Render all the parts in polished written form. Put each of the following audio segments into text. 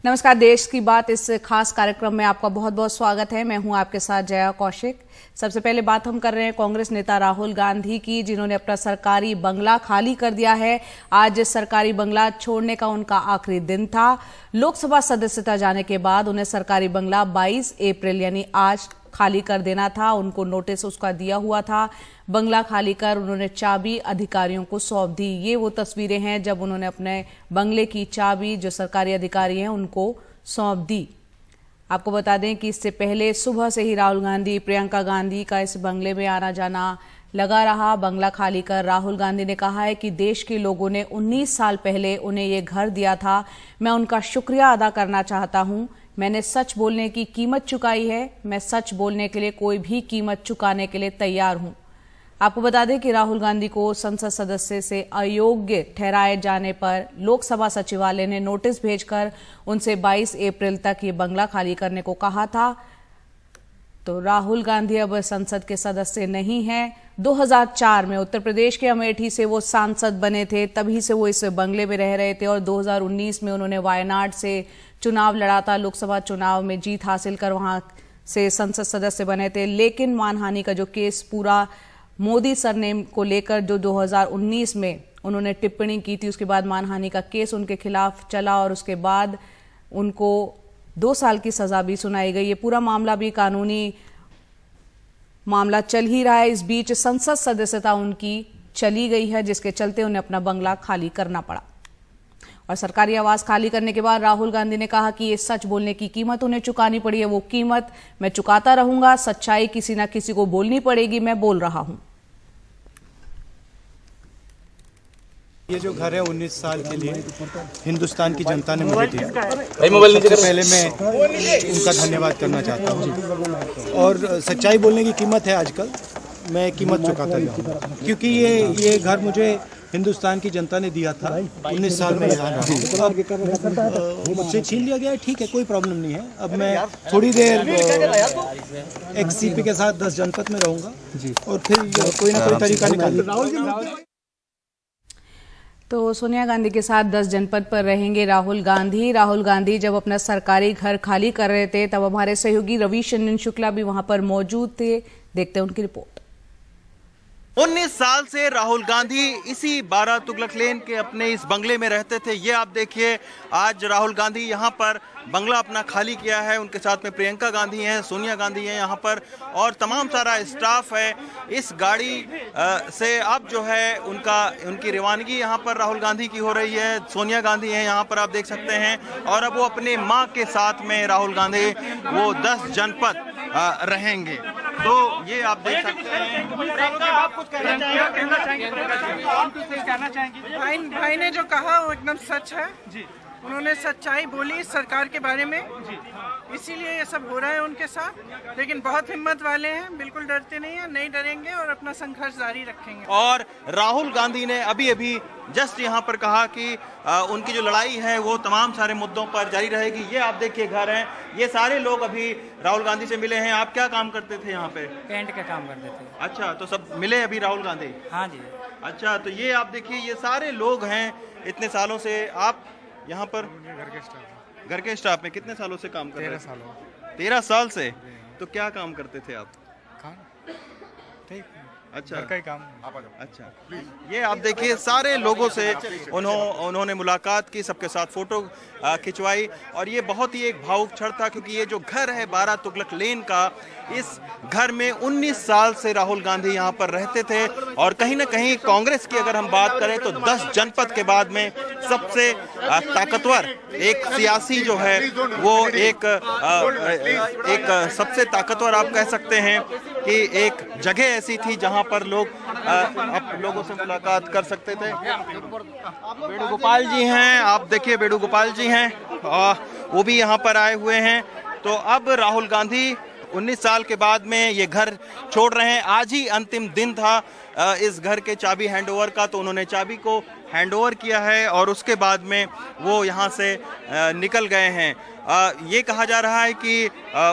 नमस्कार, देश की बात इस खास कार्यक्रम में आपका बहुत बहुत स्वागत है। मैं हूं आपके साथ जया कौशिक। सबसे पहले बात हम कर रहे हैं कांग्रेस नेता राहुल गांधी की, जिन्होंने अपना सरकारी बंगला खाली कर दिया है। आज सरकारी बंगला छोड़ने का उनका आखिरी दिन था। लोकसभा सदस्यता जाने के बाद उन्हें सरकारी बंगला 22 अप्रैल यानी आज खाली कर देना था। उनको नोटिस उसका दिया हुआ था। बंगला खाली कर उन्होंने चाबी अधिकारियों को सौंप दी। ये वो तस्वीरें हैं जब उन्होंने अपने बंगले की चाबी जो सरकारी अधिकारी हैं उनको सौंप दी। आपको बता दें कि इससे पहले सुबह से ही राहुल गांधी, प्रियंका गांधी का इस बंगले में आना जाना लगा रहा। बंगला खाली कर राहुल गांधी ने कहा है कि देश के लोगों ने 19 साल पहले उन्हें ये घर दिया था। मैं उनका शुक्रिया अदा करना चाहता हूं। मैंने सच बोलने की कीमत चुकाई है। मैं सच बोलने के लिए कोई भी कीमत चुकाने के लिए तैयार हूं। आपको बता दें कि राहुल गांधी को संसद सदस्य से अयोग्य ठहराए जाने पर लोकसभा सचिवालय ने नोटिस भेजकर उनसे 22 अप्रैल तक ये बंगला खाली करने को कहा था। तो राहुल गांधी अब संसद के सदस्य नहीं हैं। 2004 में उत्तर प्रदेश के अमेठी से वो सांसद बने थे, तभी से वो इस बंगले में रह रहे थे और 2019 में उन्होंने वायनाड से चुनाव लड़ा था। लोकसभा चुनाव में जीत हासिल कर वहां से संसद सदस्य बने थे। लेकिन मानहानि का जो केस पूरा मोदी सरनेम को लेकर जो 2019 में उन्होंने टिप्पणी की थी, उसके बाद मानहानि का केस उनके खिलाफ चला और उसके बाद उनको 2 साल की सजा भी सुनाई गई। ये पूरा मामला भी कानूनी मामला चल ही रहा है। इस बीच संसद सदस्यता उनकी चली गई है, जिसके चलते उन्हें अपना बंगला खाली करना पड़ा। और सरकारी आवास खाली करने के बाद राहुल गांधी ने कहा कि ये सच बोलने की कीमत उन्हें चुकानी पड़ी है। वो कीमत मैं चुकाता रहूंगा। सच्चाई किसी ना किसी को बोलनी पड़ेगी। मैं बोल रहा हूं। ये जो घर है 19 साल के लिए हिंदुस्तान की जनता ने मुझे दिया। सबसे पहले मैं उनका धन्यवाद करना चाहता हूँ। और सच्चाई बोलने की कीमत है, आजकल मैं कीमत चुकाता जाऊँगा, क्योंकि ये घर मुझे हिंदुस्तान की जनता ने दिया था। 19 साल में यहाँ रहा, अब मुझसे छीन लिया गया है। ठीक है, कोई प्रॉब्लम नहीं है। अब मैं थोड़ी देर एक सीपी के साथ 10 जनपद में रहूँगा और फिर कोई ना कोई तरीका निकाल। तो सोनिया गांधी के साथ 10 जनपद पर रहेंगे राहुल गांधी जब अपना सरकारी घर खाली कर रहे थे, तब हमारे सहयोगी रविशंकरन शुक्ला भी वहां पर मौजूद थे। देखते हैं उनकी रिपोर्ट। 19 साल से राहुल गांधी इसी 12 तुगलक लेन के अपने इस बंगले में रहते थे। ये आप देखिए, आज राहुल गांधी यहाँ पर बंगला अपना खाली किया है। उनके साथ में प्रियंका गांधी हैं, सोनिया गांधी हैं यहाँ पर, और तमाम सारा स्टाफ है। इस गाड़ी से अब जो है उनकी रवानगी यहाँ पर राहुल गांधी की हो रही है। सोनिया गांधी हैं यहाँ पर, आप देख सकते हैं। और अब वो अपने माँ के साथ में राहुल गांधी वो 10 जनपद रहेंगे। तो ये आप देख सकते हैं। आप कुछ कहना चाहेंगे? भाई ने जो कहा वो एकदम सच है जी। उन्होंने सच्चाई बोली सरकार के बारे में जी, इसीलिए ये सब हो रहा है उनके साथ। लेकिन बहुत हिम्मत वाले हैं, बिल्कुल डरते नहीं हैं, नहीं डरेंगे और अपना संघर्ष जारी रखेंगे। और राहुल गांधी ने अभी जस्ट यहाँ पर कहा कि उनकी जो लड़ाई है वो तमाम सारे मुद्दों पर जारी रहेगी। ये आप देखिए घर हैं, ये सारे लोग अभी राहुल गांधी से मिले हैं। आप क्या काम करते थे यहाँ पे? पेंट का काम करते थे। अच्छा, तो सब मिले अभी राहुल गांधी? हाँ जी। अच्छा, तो ये आप देखिए, ये सारे लोग हैं इतने सालों से। आप यहाँ पर घर के स्टाफ में कितने सालों से काम कर रहे हैं? 13 साल। 13 साल से? तो क्या काम करते थे आप? ठीक। अच्छा, का ही काम। अच्छा, ये आप देखिए सारे लोगों से उन्होंने मुलाकात की, सबके साथ फोटो खिंचवाई। और ये बहुत ही एक भावुक क्षण था, क्योंकि ये जो घर है 12 तुगलक लेन का, इस घर में 19 साल से राहुल गांधी यहाँ पर रहते थे। और कहीं ना कहीं कांग्रेस की अगर हम बात करें तो 10 जनपद के बाद में सबसे ताकतवर एक सियासी जो है वो एक सबसे ताकतवर आप कह सकते हैं कि एक जगह ऐसी थी जहां पर लोग लोगों से मुलाकात कर सकते थे। वेणुगोपाल जी हैं, आप देखिए वेणुगोपाल जी हैं, वो भी यहाँ पर आए हुए हैं। तो अब राहुल गांधी 19 साल के बाद में ये घर छोड़ रहे हैं। आज ही अंतिम दिन था इस घर के चाबी हैंडओवर का, तो उन्होंने चाबी को हैंडओवर किया है और उसके बाद में वो यहाँ से निकल गए हैं। ये कहा जा रहा है कि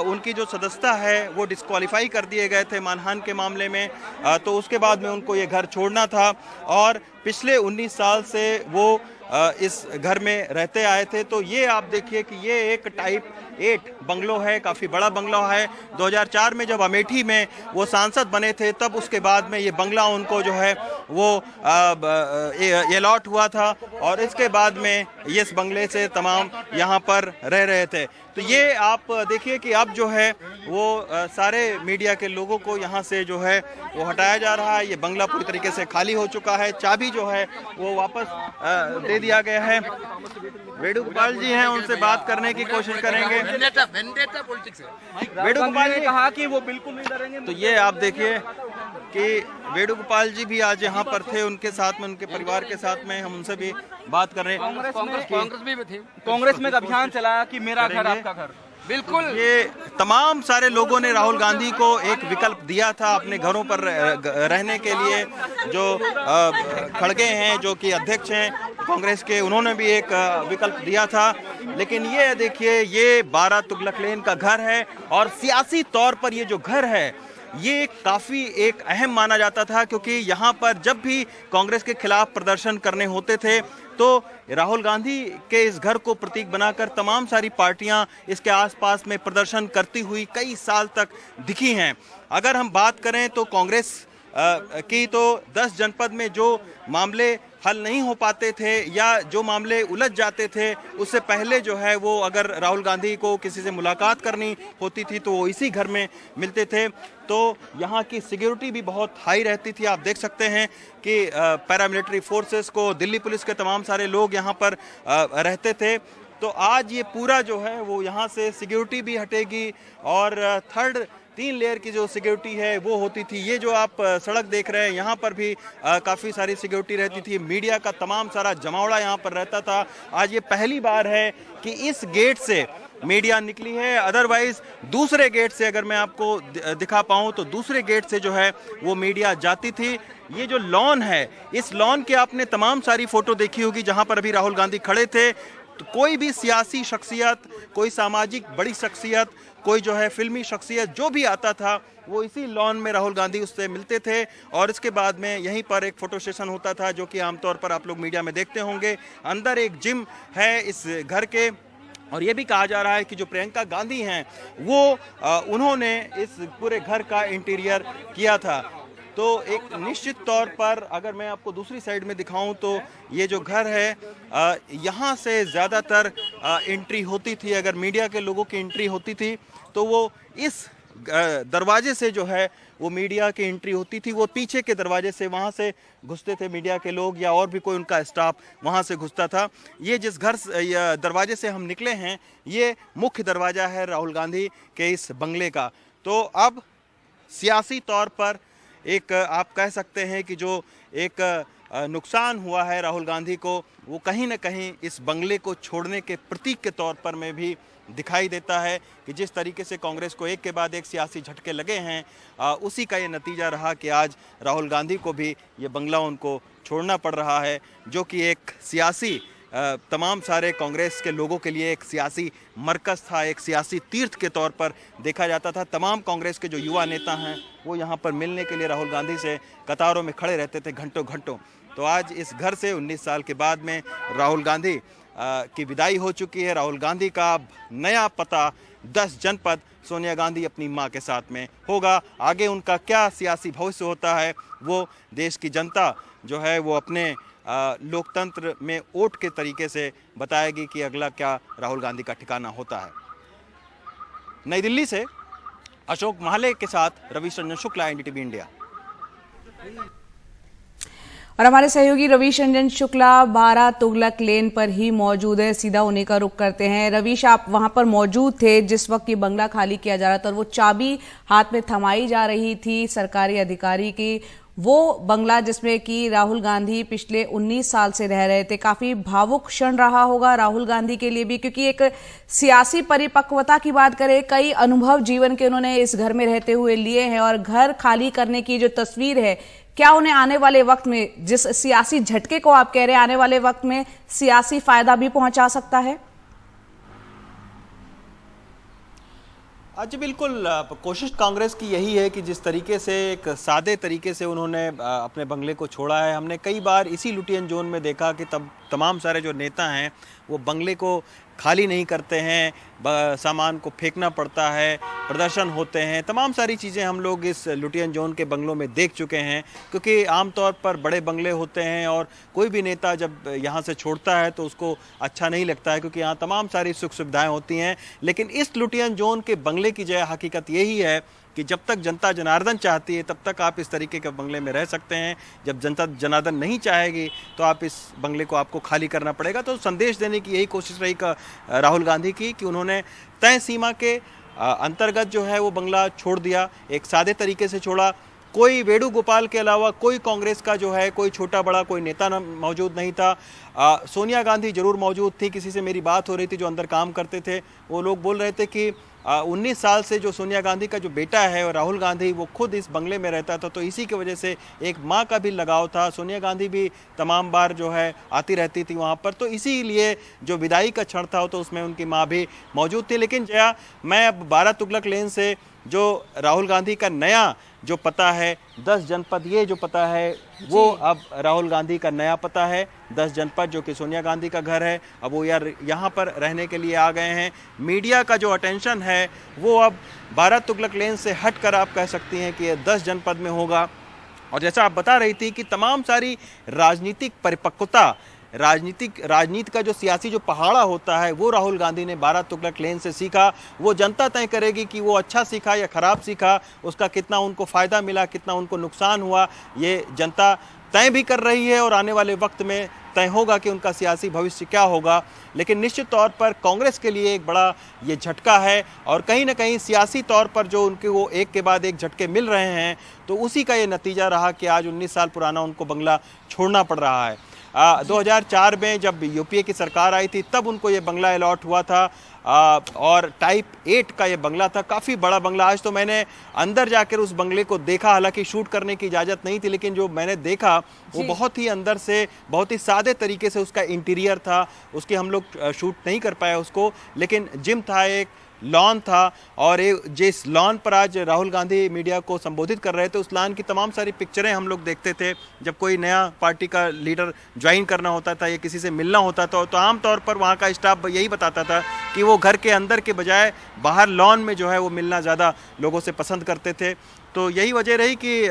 उनकी जो सदस्यता है वो डिस्क्वालीफाई कर दिए गए थे मानहानि के मामले में, तो उसके बाद में उनको ये घर छोड़ना था। और पिछले 19 साल से वो इस घर में रहते आए थे। तो ये आप देखिए कि ये एक टाइप 8 बंगलो है, काफ़ी बड़ा बंगला है। 2004 में जब अमेठी में वो सांसद बने थे तब उसके बाद में ये बंगला उनको जो है वो अलॉट हुआ था और इसके बाद में ये इस बंगले से तमाम यहाँ पर रह रहे थे। तो ये आप देखिए कि अब जो है वो सारे मीडिया के लोगों को यहाँ से जो है वो हटाया जा रहा है। ये बंगला पूरी तरीके से खाली हो चुका है, चाबी जो है वो वापस दे दिया गया है। वेणुगोपाल जी हैं, उनसे बात करने की कोशिश करेंगे। वेणुगोपाल ने कहा कि वो बिल्कुल नहीं डरेंगे। तो ये आप देखिए कि वेणुगोपाल जी भी आज यहाँ पर थे, उनके साथ में, उनके परिवार के साथ में हम उनसे भी बात कर रहे हैं। कांग्रेस में अभियान चलाया कि मेरा घर आपका घर, बिल्कुल। ये तमाम सारे लोगों ने राहुल गांधी को एक विकल्प दिया था अपने घरों पर रहने के लिए। जो खड़गे हैं, जो कि अध्यक्ष हैं कांग्रेस के, उन्होंने भी एक विकल्प दिया था। लेकिन ये देखिए, ये 12 तुगलक लेन का घर है और सियासी तौर पर ये जो घर है ये काफ़ी एक अहम माना जाता था, क्योंकि यहाँ पर जब भी कांग्रेस के खिलाफ प्रदर्शन करने होते थे तो राहुल गांधी के इस घर को प्रतीक बनाकर तमाम सारी पार्टियां इसके आसपास में प्रदर्शन करती हुई कई साल तक दिखी हैं। अगर हम बात करें तो कांग्रेस की तो 10 जनपद में जो मामले हल नहीं हो पाते थे या जो मामले उलझ जाते थे, उससे पहले जो है वो अगर राहुल गांधी को किसी से मुलाकात करनी होती थी तो वो इसी घर में मिलते थे। तो यहाँ की सिक्योरिटी भी बहुत हाई रहती थी। आप देख सकते हैं कि पैरामिलिट्री फोर्सेस को, दिल्ली पुलिस के तमाम सारे लोग यहाँ पर रहते थे। तो आज ये पूरा जो है वो यहाँ से सिक्योरिटी भी हटेगी और 3 लेयर की जो सिक्योरिटी है वो होती थी। ये जो आप सड़क देख रहे हैं यहाँ पर भी काफ़ी सारी सिक्योरिटी रहती थी। मीडिया का तमाम सारा जमावड़ा यहाँ पर रहता था। आज ये पहली बार है कि इस गेट से मीडिया निकली है। अदरवाइज दूसरे गेट से अगर मैं आपको दिखा पाऊँ तो दूसरे गेट से जो है वो मीडिया जाती थी। ये जो लॉन है, इस लॉन के आपने तमाम सारी फोटो देखी होगी जहाँ पर अभी राहुल गांधी खड़े थे। तो कोई भी सियासी शख्सियत, कोई सामाजिक बड़ी शख्सियत, कोई जो है फिल्मी शख्सियत जो भी आता था वो इसी लॉन में राहुल गांधी उससे मिलते थे और इसके बाद में यहीं पर एक फ़ोटो सेशन होता था, जो कि आमतौर पर आप लोग मीडिया में देखते होंगे। अंदर एक जिम है इस घर के और ये भी कहा जा रहा है कि जो प्रियंका गांधी हैं वो उन्होंने इस पूरे घर का इंटीरियर किया था। तो एक निश्चित तौर पर अगर मैं आपको दूसरी साइड में दिखाऊं तो ये जो घर है यहाँ से ज़्यादातर एंट्री होती थी। अगर मीडिया के लोगों की एंट्री होती थी तो वो इस दरवाजे से जो है वो मीडिया की एंट्री होती थी। वो पीछे के दरवाजे से वहाँ से घुसते थे मीडिया के लोग या और भी कोई उनका स्टाफ वहाँ से घुसता था। ये जिस घर दरवाजे से हम निकले हैं ये मुख्य दरवाज़ा है राहुल गांधी के इस बंगले का। तो अब सियासी तौर पर एक आप कह सकते हैं कि जो एक नुकसान हुआ है राहुल गांधी को, वो कहीं ना कहीं इस बंगले को छोड़ने के प्रतीक के तौर पर में भी दिखाई देता है कि जिस तरीके से कांग्रेस को एक के बाद एक सियासी झटके लगे हैं, उसी का ये नतीजा रहा कि आज राहुल गांधी को भी ये बंगला उनको छोड़ना पड़ रहा है, जो कि एक सियासी तमाम सारे कांग्रेस के लोगों के लिए एक सियासी मरकज़ था, एक सियासी तीर्थ के तौर पर देखा जाता था। तमाम कांग्रेस के जो युवा नेता हैं वो यहाँ पर मिलने के लिए राहुल गांधी से कतारों में खड़े रहते थे घंटों घंटों। तो आज इस घर से 19 साल के बाद में राहुल गांधी की विदाई हो चुकी है। राहुल गांधी का अब नया पता 10 जनपद सोनिया गांधी अपनी मां के साथ में होगा। आगे उनका क्या सियासी भविष्य होता है वो देश की जनता जो है वो अपने लोकतंत्र में वोट के तरीके से बताएगी कि अगला क्या राहुल गांधी का ठिकाना होता है। नई दिल्ली से अशोक महाले के साथ रवीश रंजन शुक्ला, एनडीटीवी इंडिया। और हमारे सहयोगी रवीश रंजन शुक्ला 12 तुगलक लेन पर ही मौजूद है, सीधा उन्हीं का रुख करते हैं। रवीश, आप वहां पर मौजूद थे जिस वक्त ये बंगला खाली किया जा रहा था और वो चाबी हाथ में थमाई जा रही थी सरकारी अधिकारी की, वो बंगला जिसमें कि राहुल गांधी पिछले 19 साल से रह रहे थे। काफी भावुक क्षण रहा होगा राहुल गांधी के लिए भी, क्योंकि एक सियासी परिपक्वता की बात करें, कई अनुभव जीवन के उन्होंने इस घर में रहते हुए लिए हैं और घर खाली करने की जो तस्वीर है, क्या उन्हें आने वाले वक्त में, जिस सियासी झटके को आप कह रहे हैं, आने वाले वक्त में सियासी फायदा भी पहुंचा सकता है? आज बिल्कुल कोशिश कांग्रेस की यही है कि जिस तरीके से एक सादे तरीके से उन्होंने अपने बंगले को छोड़ा है। हमने कई बार इसी लुटियन जोन में देखा कि तब तमाम सारे जो नेता हैं वो बंगले को खाली नहीं करते हैं, सामान को फेंकना पड़ता है, प्रदर्शन होते हैं, तमाम सारी चीज़ें हम लोग इस लुटियन जोन के बंगलों में देख चुके हैं। क्योंकि आमतौर पर बड़े बंगले होते हैं और कोई भी नेता जब यहाँ से छोड़ता है तो उसको अच्छा नहीं लगता है, क्योंकि यहाँ तमाम सारी सुख सुविधाएं होती हैं। लेकिन इस लुटियन जोन के बंगले की जो हकीकत यही है कि जब तक जनता जनार्दन चाहती है तब तक आप इस तरीके के बंगले में रह सकते हैं। जब जनता जनार्दन नहीं चाहेगी तो आप इस बंगले को आपको खाली करना पड़ेगा। तो संदेश देने की यही कोशिश रही राहुल गांधी की कि उन्होंने तय सीमा के अंतर्गत जो है वो बंगला छोड़ दिया, एक सादे तरीके से छोड़ा। कोई वेणुगोपाल के अलावा कोई कांग्रेस का जो है कोई छोटा बड़ा कोई नेता मौजूद नहीं था। सोनिया गांधी जरूर मौजूद थी, किसी से मेरी बात हो रही थी जो अंदर काम करते थे, वो लोग बोल रहे थे कि 19 साल से जो सोनिया गांधी का जो बेटा है और राहुल गांधी वो खुद इस बंगले में रहता था, तो इसी की वजह से एक माँ का भी लगाव था। सोनिया गांधी भी तमाम बार जो है आती रहती थी वहाँ पर, तो इसीलिए जो विदाई का क्षण था तो उसमें उनकी माँ भी मौजूद थी। लेकिन जया, मैं अब 12 तुगलक लेन से जो राहुल गांधी का नया जो पता है 10 जनपद, ये जो पता है वो अब राहुल गांधी का नया पता है। 10 जनपद जो कि सोनिया गांधी का घर है, अब वो यार यहाँ पर रहने के लिए आ गए हैं। मीडिया का जो अटेंशन है वो अब 12 तुगलक लेन से हट कर आप कह सकती हैं कि ये 10 जनपद में होगा। और जैसा आप बता रही थी कि तमाम सारी राजनीतिक परिपक्वता, राजनीति का जो सियासी जो पहाड़ा होता है वो राहुल गांधी ने 12 तुगलक लेन से सीखा। वो जनता तय करेगी कि वो अच्छा सीखा या खराब सीखा, उसका कितना उनको फ़ायदा मिला, कितना उनको नुकसान हुआ, ये जनता तय भी कर रही है। और आने वाले वक्त में तय होगा कि उनका सियासी भविष्य क्या होगा। लेकिन निश्चित तौर पर कांग्रेस के लिए एक बड़ा ये झटका है और कहीं ना कहीं सियासी तौर पर जो उनके वो एक के बाद एक झटके मिल रहे हैं, तो उसी का ये नतीजा रहा कि आज 19 साल पुराना उनको बंगला छोड़ना पड़ रहा है। 2004 में जब यूपीए की सरकार आई थी तब उनको ये बंगला अलॉट हुआ था और टाइप 8 का ये बंगला था, काफ़ी बड़ा बंगला। आज तो मैंने अंदर जाकर उस बंगले को देखा, हालांकि शूट करने की इजाज़त नहीं थी, लेकिन जो मैंने देखा वो बहुत ही अंदर से बहुत ही सादे तरीके से उसका इंटीरियर था। उसकी हम लोग शूट नहीं कर पाए उसको, लेकिन जिम था, एक लॉन था और जिस लॉन पर आज राहुल गांधी मीडिया को संबोधित कर रहे थे उस लॉन की तमाम सारी पिक्चरें हम लोग देखते थे। जब कोई नया पार्टी का लीडर ज्वाइन करना होता था या किसी से मिलना होता था तो आमतौर पर वहाँ का स्टाफ यही बताता था कि वो घर के अंदर के बजाय बाहर लॉन में जो है वो मिलना ज़्यादा लोगों से पसंद करते थे। तो यही वजह रही कि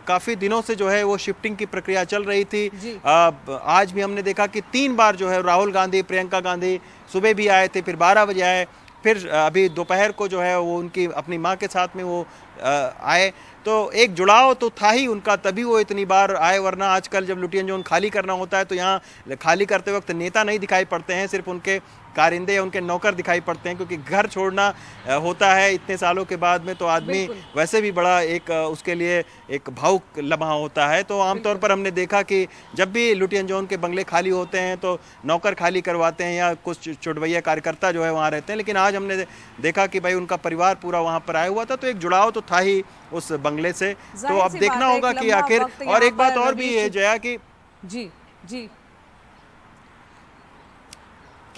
काफ़ी दिनों से जो है वो शिफ्टिंग की प्रक्रिया चल रही थी। आज भी हमने देखा कि 3 बार जो है राहुल गांधी, प्रियंका गांधी सुबह भी आए थे, फिर 12 बजे आए, फिर अभी दोपहर को जो है वो उनकी अपनी माँ के साथ में वो आए। तो एक जुड़ाव तो था ही उनका, तभी वो इतनी बार आए। वरना आजकल जब लुटियन जोन खाली करना होता है तो यहाँ खाली करते वक्त नेता नहीं दिखाई पड़ते हैं, सिर्फ उनके कारिंदे या उनके नौकर दिखाई पड़ते हैं, क्योंकि घर छोड़ना होता है इतने सालों के बाद में तो आदमी वैसे भी बड़ा एक उसके लिए एक भावुक लम्हा होता है। तो आमतौर पर हमने देखा कि जब भी लुटियन जोन के बंगले खाली होते हैं तो नौकर खाली करवाते हैं या कुछ चुटवैया कार्यकर्ता जो है वहाँ रहते हैं। लेकिन आज हमने देखा कि भाई उनका परिवार पूरा वहाँ पर आया हुआ था, तो एक जुड़ाव तो था ही उस बंगले से। तो अब देखना होगा कि आखिर, और एक बात और भी है जया कि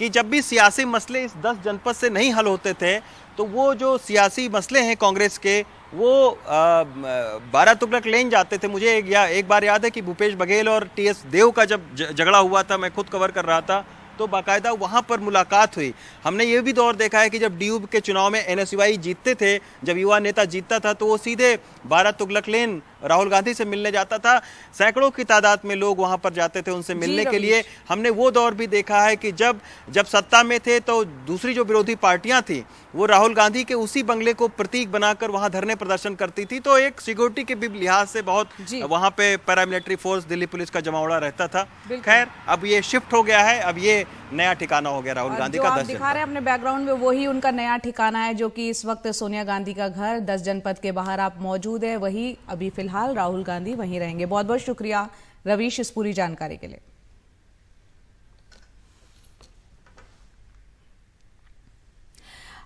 जब भी सियासी मसले इस 10 जनपद से नहीं हल होते थे तो वो जो सियासी मसले हैं कांग्रेस के वो 12 तुगलक लेन जाते थे। मुझे एक बार याद है कि भूपेश बघेल और टीएस देव का जब झगड़ा हुआ था, मैं खुद कवर कर रहा था, तो बाकायदा वहाँ पर मुलाकात हुई। हमने ये भी दौर देखा है कि जब डीयू के चुनाव में एनएसयूआई जीतते थे, जब युवा नेता जीतता था तो वो सीधे 12 तुगलक लेन राहुल गांधी से मिलने जाता था। सैकड़ों की तादाद में लोग वहाँ पर जाते थे उनसे मिलने के लिए। हमने वो दौर भी देखा है कि जब सत्ता में थे तो दूसरी जो विरोधी पार्टियां थी वो राहुल गांधी के उसी बंगले को प्रतीक बनाकर वहाँ धरने प्रदर्शन करती थी। तो एक सिक्योरिटी के भी लिहाज से बहुत वहाँ पे पैरामिलिट्री फोर्स, दिल्ली पुलिस का जमावड़ा रहता था। खैर, अब ये शिफ्ट हो गया है, अब ये नया ठिकाना हो गया राहुल गांधी का। 10 दिखा रहे हैं अपने बैकग्राउंड में, वही उनका नया ठिकाना है जो कि इस वक्त सोनिया गांधी का घर 10 जनपद के बाहर आप मौजूद है, वही अभी फिलहाल राहुल गांधी वहीं रहेंगे। बहुत बहुत शुक्रिया रवीश इस पूरी जानकारी के लिए।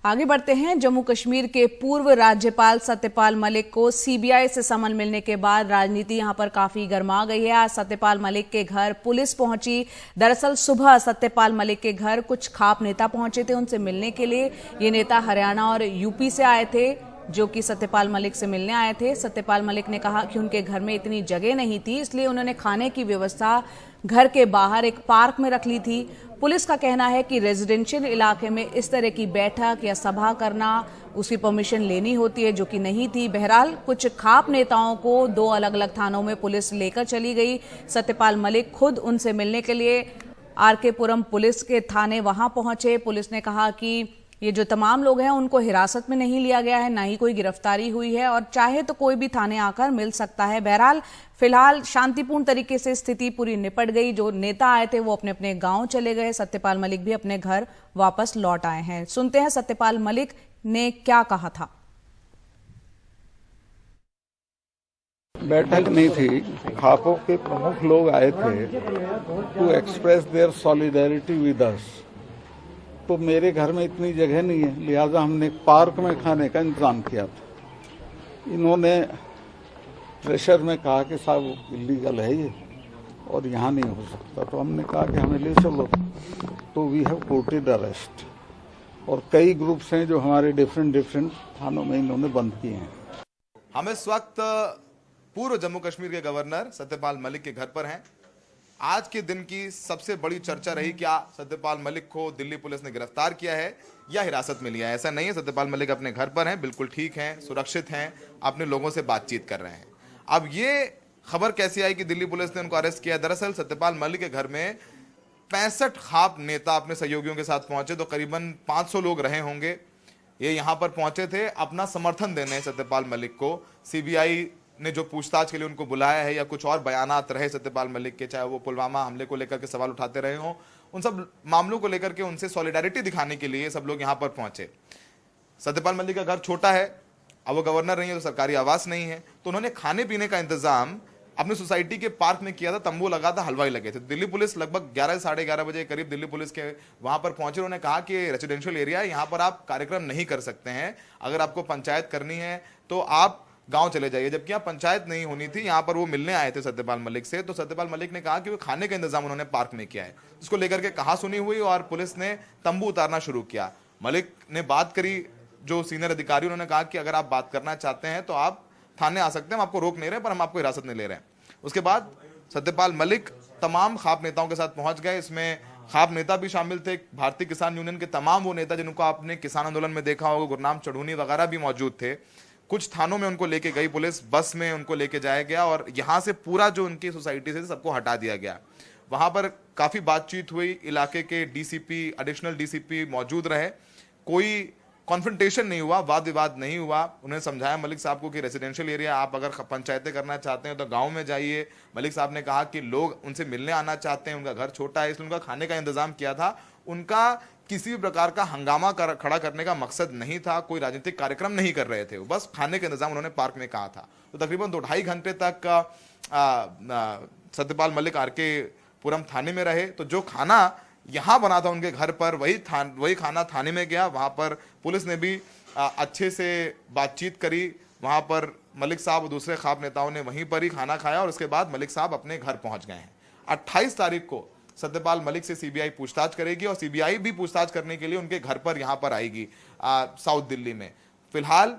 आगे बढ़ते हैं। जम्मू कश्मीर के पूर्व राज्यपाल सत्यपाल मलिक को सीबीआई से समन मिलने के बाद राजनीति यहां पर काफी गर्मा गई है। आज सत्यपाल मलिक के घर पुलिस पहुंची। दरअसल सुबह सत्यपाल मलिक के घर कुछ खाप नेता पहुंचे थे उनसे मिलने के लिए। ये नेता हरियाणा और यूपी से आए थे जो कि सत्यपाल मलिक से मिलने आए थे। सत्यपाल मलिक ने कहा कि उनके घर में इतनी जगह नहीं थी, इसलिए उन्होंने खाने की व्यवस्था घर के बाहर एक पार्क में रख ली थी। पुलिस का कहना है कि रेजिडेंशियल इलाके में इस तरह की बैठक या सभा करना उसकी परमिशन लेनी होती है, जो कि नहीं थी। बहरहाल कुछ खाप नेताओं को 2 अलग अलग थानों में पुलिस लेकर चली गई। सत्यपाल मलिक खुद उनसे मिलने के लिए आरके पुरम पुलिस के थाने वहां पहुंचे। पुलिस ने कहा कि ये जो तमाम लोग हैं उनको हिरासत में नहीं लिया गया है, ना ही कोई गिरफ्तारी हुई है और चाहे तो कोई भी थाने आकर मिल सकता है। बहरहाल फिलहाल शांतिपूर्ण तरीके से स्थिति पूरी निपट गई। जो नेता आए थे वो अपने अपने गांव चले गए। सत्यपाल मलिक भी अपने घर वापस लौट आए हैं। सुनते हैं सत्यपाल मलिक ने क्या कहा था। बैठक नहीं थी, खापों के प्रमुख लोग आए थे to express their solidarity with us. तो मेरे घर में इतनी जगह नहीं है, लिहाजा हमने एक पार्क में खाने का इंतजाम किया था। इन्होंने प्रेशर में कहा कि साहब इलीगल है ये और यहाँ नहीं हो सकता, तो हमने कहा कि हमें ले चलो। तो वी हैव कोर्टेड अरेस्ट और कई ग्रुप्स हैं जो हमारे डिफरेंट थानों में इन्होंने बंद किए हैं। हम इस वक्त पूर्व जम्मू कश्मीर के गवर्नर सत्यपाल मलिक के घर पर हैं। आज के दिन की सबसे बड़ी चर्चा रही, क्या सत्यपाल मलिक को दिल्ली पुलिस ने गिरफ्तार किया है या हिरासत में लिया है। ऐसा नहीं है, सत्यपाल मलिक अपने घर पर हैं, बिल्कुल ठीक हैं, सुरक्षित हैं, अपने लोगों से बातचीत कर रहे हैं। अब ये खबर कैसी आई कि दिल्ली पुलिस ने उनको अरेस्ट किया। दरअसल सत्यपाल मलिक के घर में 65 खाप नेता अपने सहयोगियों के साथ पहुंचे, तो करीबन 500 लोग रहे होंगे। ये यहां पर पहुंचे थे अपना समर्थन देने सत्यपाल मलिक को। सीबीआई ने जो पूछताछ के लिए उनको बुलाया है या कुछ और बयानात रहे सत्यपाल मलिक के, चाहे वो पुलवामा हमले को लेकर के सवाल उठाते रहे हों, उन सब मामलों को लेकर के उनसे सॉलिडारिटी दिखाने के लिए सब लोग यहां पर पहुंचे। सत्यपाल मलिक का घर छोटा है, अब वो गवर्नर नहीं है तो सरकारी आवास नहीं है, तो उन्होंने खाने पीने का इंतजाम अपनी सोसाइटी के पार्क में किया था। तंबू लगा था, हलवाई लगे थे। दिल्ली पुलिस लगभग 11 साढ़े 11 बजे के करीब दिल्ली पुलिस के वहां पर पहुंचे। उन्होंने कहा कि रेजिडेंशियल एरिया है, यहां पर आप कार्यक्रम नहीं कर सकते हैं, अगर आपको पंचायत करनी है तो आप गांव चले जाइए। जबकि यहाँ पंचायत नहीं होनी थी, यहाँ पर वो मिलने आए थे सत्यपाल मलिक से। तो सत्यपाल मलिक ने कहा कि वो खाने का इंतजाम उन्होंने पार्क में किया है, इसको लेकर के कहा सुनी हुई और पुलिस ने तंबू उतारना शुरू किया। मलिक ने बात करी, जो सीनियर अधिकारी, उन्होंने कहा कि अगर आप बात करना चाहते हैं तो आप थाने आ सकते हैं, हम आपको रोक नहीं रहे, पर हम आपको हिरासत नहीं ले रहे हैं। उसके बाद सत्यपाल मलिक तमाम खाप नेताओं के साथ पहुंच गए। इसमें खाप नेता भी शामिल थे, भारतीय किसान यूनियन के तमाम वो नेता जिनको आपने किसान आंदोलन में देखा होगा, गुरनाम चढ़ूनी वगैरह भी मौजूद थे। कुछ थानों में उनको लेके गई पुलिस, बस में उनको लेके जाया गया और यहां से पूरा जो उनकी सोसाइटी से सबको हटा दिया गया। वहां पर काफी बातचीत हुई, इलाके के डीसीपी, एडिशनल डीसीपी मौजूद रहे, कोई कॉन्फ्रंटेशन नहीं हुआ, वाद विवाद नहीं हुआ। उन्हें समझाया मलिक साहब को कि रेजिडेंशियल एरिया आप अगर पंचायतें करना चाहते हैं तो गांव में जाइए। मलिक साहब ने कहा कि लोग उनसे मिलने आना चाहते हैं, उनका घर छोटा है, इसलिए उनका खाने का इंतजाम किया था। उनका किसी भी प्रकार का हंगामा खड़ा करने का मकसद नहीं था, कोई राजनीतिक कार्यक्रम नहीं कर रहे थे, बस खाने का इंतजाम उन्होंने पार्क में कहा था। तो तकरीबन 2-2.5 घंटे तक सत्यपाल मलिक आरके पुरम थाने में रहे। तो जो खाना यहां बना था उनके घर पर, वही खाना थाने में गया। वहां पर पुलिस ने भी अच्छे से बातचीत करी। वहां पर मलिक साहब और दूसरे खाप नेताओं ने वहीं पर ही खाना खाया और उसके बाद मलिक साहब अपने घर पहुंच गए हैं। 28 तारीख को सत्यपाल मलिक से सीबीआई पूछताछ करेगी और सीबीआई भी पूछताछ करने के लिए उनके घर पर यहां पर आएगी साउथ दिल्ली में। फिलहाल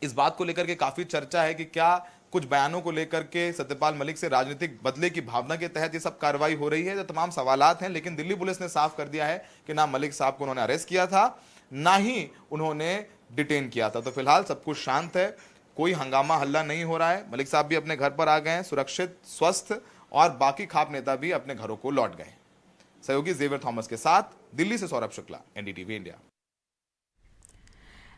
इस बात को लेकर के काफी चर्चा है कि क्या कुछ बयानों को लेकर के सत्यपाल मलिक से राजनीतिक बदले की भावना के तहत ये सब कार्रवाई हो रही है, तो तमाम सवालात हैं। लेकिन दिल्ली पुलिस ने साफ कर दिया है कि ना मलिक साहब को उन्होंने अरेस्ट किया था, ना ही उन्होंने डिटेन किया था। तो फिलहाल सब कुछ शांत है, कोई हंगामा हल्ला नहीं हो रहा है। मलिक साहब भी अपने घर पर आ गए हैं, सुरक्षित, स्वस्थ, और बाकी खाप नेता भी अपने घरों को लौट गए। सहयोगी जेवियर थॉमस के साथ दिल्ली से सौरभ शुक्ला, एनडीटीवी इंडिया।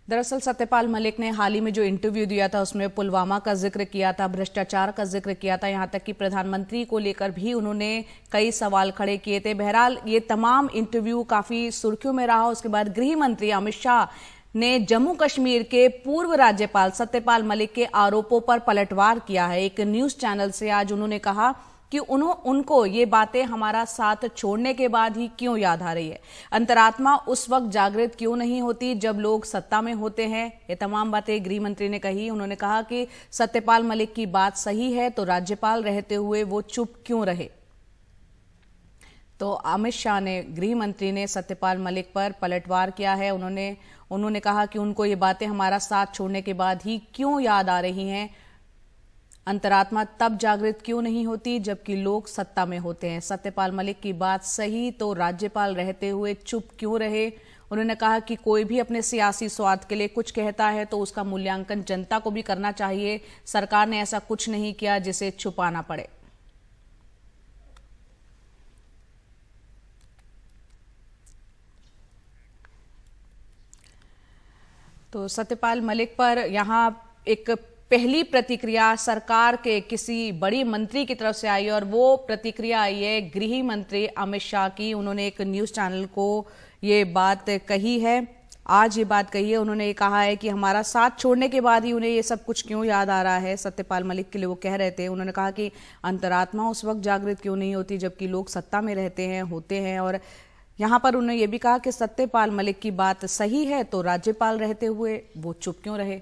दरअसल सत्यपाल मलिक ने हाल ही में जो इंटरव्यू दिया था उसमें पुलवामा का जिक्र किया था, भ्रष्टाचार का जिक्र किया था, यहां तक कि प्रधानमंत्री को लेकर भी उन्होंने कई सवाल खड़े किए थे। बहरहाल ये तमाम इंटरव्यू काफी सुर्खियों में रहा। उसके बाद गृह मंत्री अमित शाह ने जम्मू कश्मीर के पूर्व राज्यपाल सत्यपाल मलिक के आरोपों पर पलटवार किया है। एक न्यूज चैनल से आज उन्होंने कहा कि उनको ये बातें हमारा साथ छोड़ने के बाद ही क्यों याद आ रही है। अंतरात्मा उस वक्त जागृत क्यों नहीं होती जब लोग सत्ता में होते हैं। ये तमाम बातें गृह मंत्री ने कही। उन्होंने कहा कि सत्यपाल मलिक की बात सही है तो राज्यपाल रहते हुए वो चुप क्यों रहे। तो अमित शाह ने, गृह मंत्री ने सत्यपाल मलिक पर पलटवार किया है। उन्होंने कहा कि उनको ये बातें हमारा साथ छोड़ने के बाद ही क्यों याद आ रही हैं। अंतरात्मा तब जागृत क्यों नहीं होती जबकि लोग सत्ता में होते हैं। सत्यपाल मलिक की बात सही तो राज्यपाल रहते हुए चुप क्यों रहे। उन्होंने कहा कि कोई भी अपने सियासी स्वार्थ के लिए कुछ कहता है तो उसका मूल्यांकन जनता को भी करना चाहिए। सरकार ने ऐसा कुछ नहीं किया जिसे छुपाना पड़े। तो सत्यपाल मलिक पर यहाँ एक पहली प्रतिक्रिया सरकार के किसी बड़ी मंत्री की तरफ से आई और वो प्रतिक्रिया आई है गृह मंत्री अमित शाह की। उन्होंने एक न्यूज़ चैनल को ये बात कही है, आज ये बात कही है। उन्होंने ये कहा है कि हमारा साथ छोड़ने के बाद ही उन्हें ये सब कुछ क्यों याद आ रहा है। सत्यपाल मलिक के लिए वो कह रहे थे। उन्होंने कहा कि अंतरात्मा उस वक्त जागृत क्यों नहीं होती जबकि लोग सत्ता में रहते हैं, होते हैं। और यहाँ पर उन्होंने ये भी कहा कि सत्यपाल मलिक की बात सही है तो राज्यपाल रहते हुए वो चुप क्यों रहे।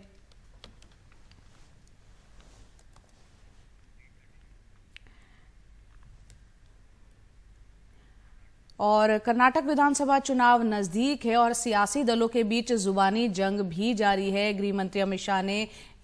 और कर्नाटक विधानसभा चुनाव नजदीक है और सियासी दलों के बीच जुबानी जंग भी जारी है। गृह मंत्री अमित शाह ने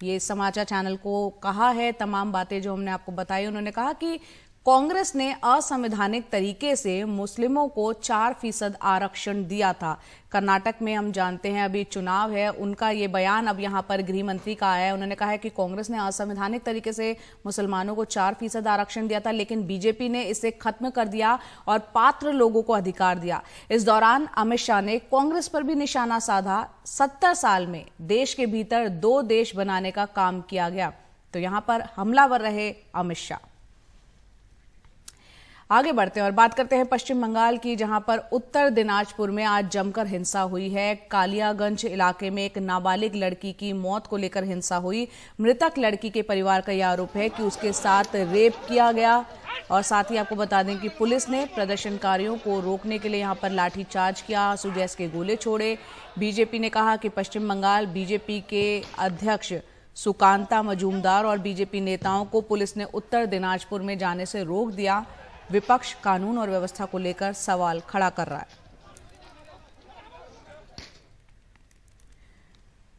ये समाचार चैनल को कहा है तमाम बातें जो हमने आपको बताई। उन्होंने कहा कि कांग्रेस ने असंवैधानिक तरीके से मुस्लिमों को 4% आरक्षण दिया था। कर्नाटक में हम जानते हैं अभी चुनाव है, उनका ये बयान अब यहाँ पर गृह मंत्री का आया है। उन्होंने कहा है कि कांग्रेस ने असंवैधानिक तरीके से मुसलमानों को 4% आरक्षण दिया था, लेकिन बीजेपी ने इसे खत्म कर दिया और पात्र लोगों को अधिकार दिया। इस दौरान अमित शाह ने कांग्रेस पर भी निशाना साधा। 70 साल में देश के भीतर 2 देश बनाने का काम किया गया। तो यहाँ पर हमलावर रहे अमित शाह। आगे बढ़ते हैं और बात करते हैं पश्चिम बंगाल की, जहां पर उत्तर दिनाजपुर में आज जमकर हिंसा हुई है। कालियागंज इलाके में एक नाबालिग लड़की की मौत को लेकर हिंसा हुई। मृतक लड़की के परिवार का यह आरोप है कि उसके साथ रेप किया गया। और साथ ही आपको बता दें कि पुलिस ने प्रदर्शनकारियों को रोकने के लिए यहां पर लाठीचार्ज किया, आंसू गैस के गोले छोड़े। बीजेपी ने कहा कि पश्चिम बंगाल बीजेपी के अध्यक्ष सुकांता मजूमदार और बीजेपी नेताओं को पुलिस ने उत्तर दिनाजपुर में जाने से रोक दिया। विपक्ष कानून और व्यवस्था को लेकर सवाल खड़ा कर रहा है।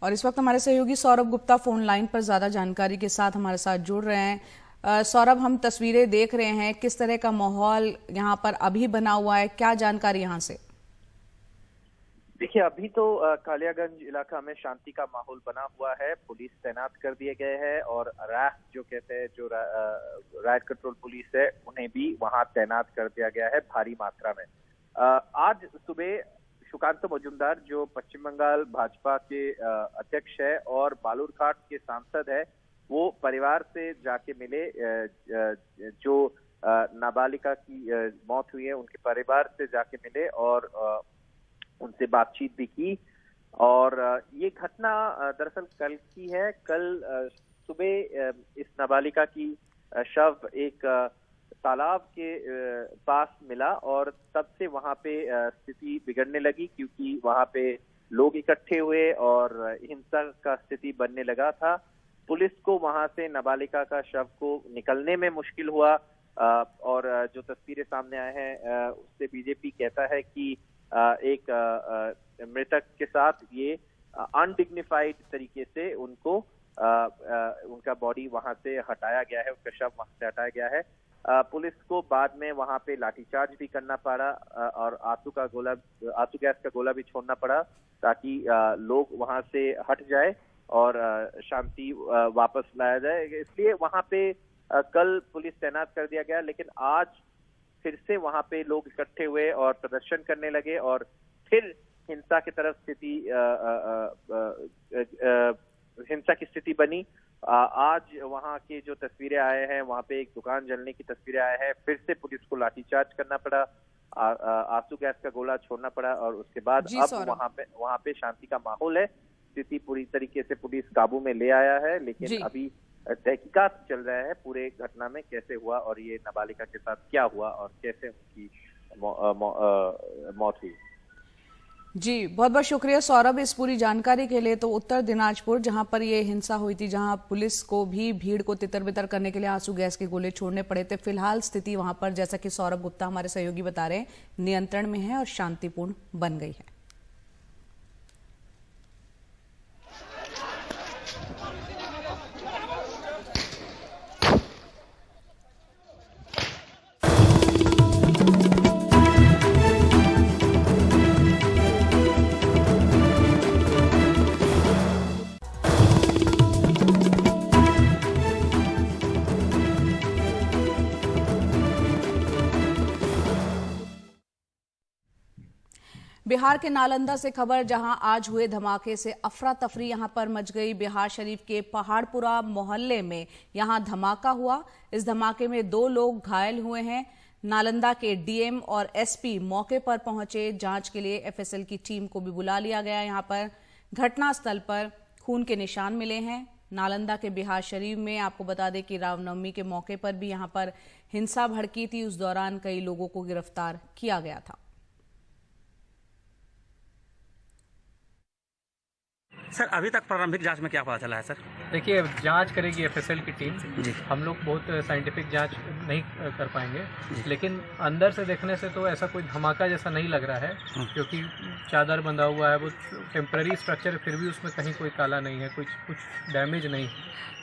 और इस वक्त हमारे सहयोगी सौरभ गुप्ता फोन लाइन पर ज्यादा जानकारी के साथ हमारे साथ जुड़ रहे हैं। सौरभ, हम तस्वीरें देख रहे हैं, किस तरह का माहौल यहां पर अभी बना हुआ है, क्या जानकारी यहां से? देखिए, अभी तो कालियागंज इलाका में शांति का माहौल बना हुआ है। पुलिस तैनात कर दिए गए हैं और रैफ जो कहते हैं, जो राइट कंट्रोल पुलिस है, उन्हें भी वहां तैनात कर दिया गया है भारी मात्रा में। आज सुबह सुकांत मजूमदार जो पश्चिम बंगाल भाजपा के अध्यक्ष है और बालूरघाट के सांसद है, वो परिवार से जाके मिले। जो नाबालिगा की मौत हुई है उनके परिवार से जाके मिले और उनसे बातचीत भी की। और ये घटना दरअसल कल की है। कल सुबह इस नाबालिगा की शव एक तालाब के पास मिला और तब से वहां पे स्थिति बिगड़ने लगी, क्योंकि वहां पे लोग इकट्ठे हुए और हिंसा का स्थिति बनने लगा था। पुलिस को वहां से नाबालिगा का शव को निकलने में मुश्किल हुआ। और जो तस्वीरें सामने आए हैं उससे बीजेपी कहता है कि एक मृतक के साथ ये अनडिग्निफाइड तरीके से उनको उनका बॉडी वहां से हटाया गया है, उनका शव वहां से हटाया गया है। पुलिस को बाद में वहां पे लाठीचार्ज भी करना पड़ा और आंसू गैस का गोला भी छोड़ना पड़ा ताकि लोग वहां से हट जाए और शांति वापस लाया जाए। इसलिए वहां पे कल पुलिस तैनात कर दिया गया, लेकिन आज फिर से वहां पे लोग इकट्ठे हुए और प्रदर्शन करने लगे और फिर हिंसा की तरफ हिंसा की स्थिति बनी। आज वहां के जो तस्वीरें आए हैं, वहां पे एक दुकान जलने की तस्वीरें आए हैं। फिर से पुलिस को लाठीचार्ज करना पड़ा, आंसू गैस का गोला छोड़ना पड़ा और उसके बाद अब वहां पे शांति का माहौल है। स्थिति पूरी तरीके से पुलिस काबू में ले आया है, लेकिन अभी तहकीकात चल रहा है पूरे घटना में, कैसे हुआ और ये नाबालिगा के साथ क्या हुआ और कैसे उनकी मौत हुई। जी, बहुत बहुत शुक्रिया सौरभ इस पूरी जानकारी के लिए। तो उत्तर दिनाजपुर जहां पर ये हिंसा हुई थी, जहां पुलिस को भी भीड़ को तितर बितर करने के लिए आंसू गैस के गोले छोड़ने पड़े थे, फिलहाल स्थिति वहां पर, जैसा कि सौरभ गुप्ता हमारे सहयोगी बता रहे हैं, नियंत्रण में है और शांतिपूर्ण बन गई है। बिहार के नालंदा से खबर, जहां आज हुए धमाके से अफरा तफरी यहां पर मच गई। बिहार शरीफ के पहाड़पुरा मोहल्ले में यहां धमाका हुआ। इस धमाके में 2 लोग घायल हुए हैं। नालंदा के डीएम और एसपी मौके पर पहुंचे। जांच के लिए एफएसएल की टीम को भी बुला लिया गया। यहां पर घटनास्थल पर खून के निशान मिले हैं। नालंदा के बिहार शरीफ में आपको बता दें कि रामनवमी के मौके पर भी यहां पर हिंसा भड़की थी। उस दौरान कई लोगों को गिरफ्तार किया गया था। सर, अभी तक प्रारंभिक जांच में क्या पता चला है सर? देखिए, जांच करेगी एफएसएल की टीम। हम लोग बहुत साइंटिफिक जांच नहीं कर पाएंगे, लेकिन अंदर से देखने से तो ऐसा कोई धमाका जैसा नहीं लग रहा है, क्योंकि चादर बंधा हुआ है, वो टेम्पररी स्ट्रक्चर है, फिर भी उसमें कहीं कोई ताला नहीं है, कुछ डैमेज नहीं,